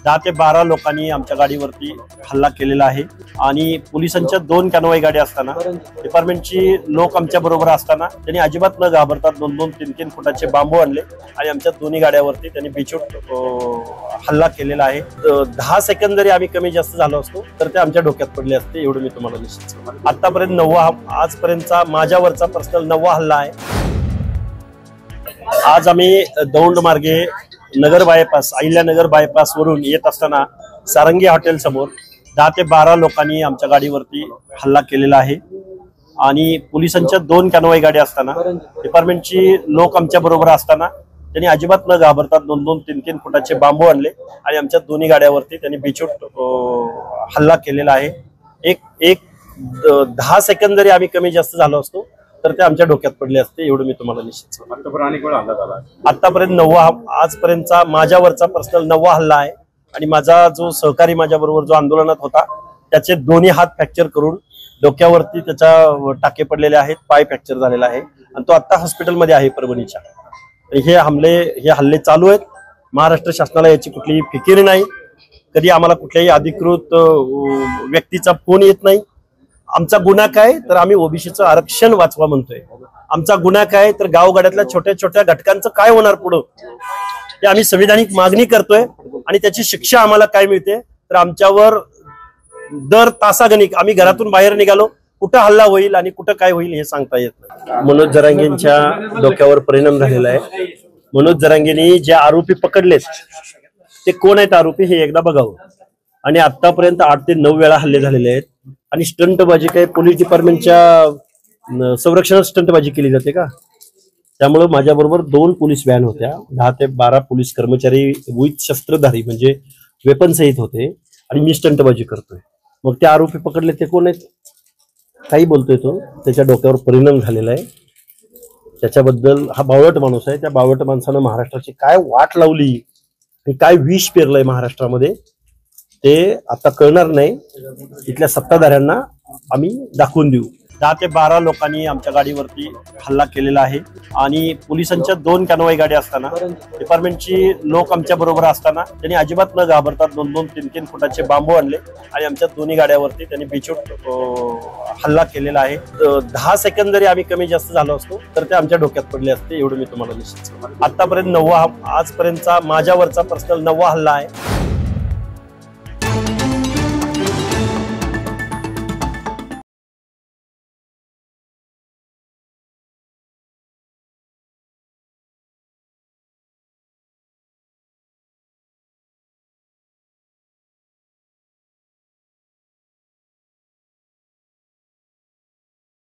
10 ते 12 लोकांनी आमच्या गाडीवरती हल्ला केलेला आहे आणि पोलिसांच्या 2 कॅनवाई गाड्या असताना डिपार्टमेंटची लोक आमच्या बरोबर असताना त्यांनी अजिबात न घाबरता 2-2, 3-3 फुटाचे बांबू आणले आणि आमच्या दोन्ही गाड्यावरती त्यांनी बेछूट हल्ला केलेला आहे। 10 सेकंद जरी आम्ही कमी जास्त झालो असतो तर ते आमच्या डोक्यात पडले असते, एवढं मी तुम्हाला निश्चित सांगतो। आतापर्यंत आजपर्यंतचा माझ्यावरचा पर्सनल 9वा हल्ला आहे। आज आम्ही दौंड मार्गे नगर बायपास अहिल्यानगर बायपास वरून येत असताना सारंगी हॉटेल समोर 10 ते 12 लोकांनी आमच्या गाडीवरती हल्ला केलेला आहे आणि पोलिसांच्या 2 कॅनवाई गाड्या असताना डिपार्टमेंटची लोक आमच्या बरोबर असताना त्यांनी अजिबात न घाबरता 2-2, 3-3 फुटाचे बांबू आणले आणि आमच्या दोन्ही गाड्यावरती त्यांनी बेछूट हल्ला केलेला आहे। एक 10 सेकंद जरी आम्ही कमी जास्त झालो असतो तर ते आमच्या डोक्यात पडले असते, एवढं मी तुम्हाला निश्चित सांगतो। आतापर्यंत आजपर्यंतचा माझ्यावरचा पर्सनल 9वा हल्ला आहे आणि माझा जो सहकारी माझ्या बरोबर जो आंदोलनात होता त्याचे दोन्ही हात फ्रॅक्चर करून डोक्यावरती त्याच्या टाके पडलेले आहेत, पाय फ्रॅक्चर झालेला आहे आणि तो आता हॉस्पिटलमध्ये आहे परभणीच्या। हे हल्ले चालू आहेत। महाराष्ट्र शासनाला याची कुठलीही फिकीर नाही, कधी आम्हाला कुठल्याही अधिकृत व्यक्तीचा फोन येत नाही। आमचा गुन्हा काय तर आम्ही ओबीसीचं आरक्षण वाचवा म्हणतोय। आमचा गुन्हा काय तर गावगाड्यातल्या छोट्या छोट्या घटकांचं काय होणार पुढं ते आम्ही संविधानिक मागणी करतोय आणि त्याची शिक्षा आम्हाला काय मिळते तर आमच्यावर दर तासागणिक आम्ही घरातून बाहेर निघालो कुठं हल्ला होईल आणि कुठं काय होईल हे सांगता येत नाही। मनोज जरांगेंच्या डोक्यावर परिणाम झालेला आहे। मनोज जरांगेंनी जे आरोपी पकडलेत ते कोण आहेत आरोपी हे एकदा बघावं आणि आतापर्यंत 8 ते 9 वेळा हल्ले झालेले आहेत आणि स्टंटबाजी काय पोलीस डिपार्टमेंटच्या संरक्षणात स्टंटबाजी केली जाते का? त्यामुळे माझ्या बरोबर 2 पोलीस व्हॅन होत्या, 10 ते 12 पोलीस कर्मचारी विथ शस्त्रधारी म्हणजे वेपन सहित होते आणि मी स्टंटबाजी करतोय। मग ते आरोपी पकडले ते कोण आहेत? काही बोलतोय तो, त्याच्या डोक्यावर परिणाम झालेला आहे। त्याच्याबद्दल हा बावळट माणूस आहे, त्या बावळट माणसानं महाराष्ट्राची काय वाट लावली आणि काय विष पेरलंय महाराष्ट्रामध्ये ते आता कळणार नाही। इथल्या सत्ताधाऱ्यांना आम्ही दाखवून देऊ। 10 ते 12 लोकांनी आमच्या गाडीवरती हल्ला केलेला आहे आणि पोलिसांच्या 2 कॅनवाई गाड्या असताना डिपार्टमेंटची लोक आमच्या बरोबर असताना त्यांनी अजिबात न घाबरता 2-2, 3-3 फुटाचे बांबू आणले आणि आमच्या दोन्ही गाड्यावरती त्यांनी बेछूट हल्ला केलेला आहे। 10 सेकंद जरी आम्ही कमी जास्त झालो असतो तर ते आमच्या डोक्यात पडले असते, एवढं मी तुम्हाला निश्चित सांगतो। आतापर्यंत आजपर्यंतचा माझ्यावरचा पर्सनल 9वा हल्ला आहे।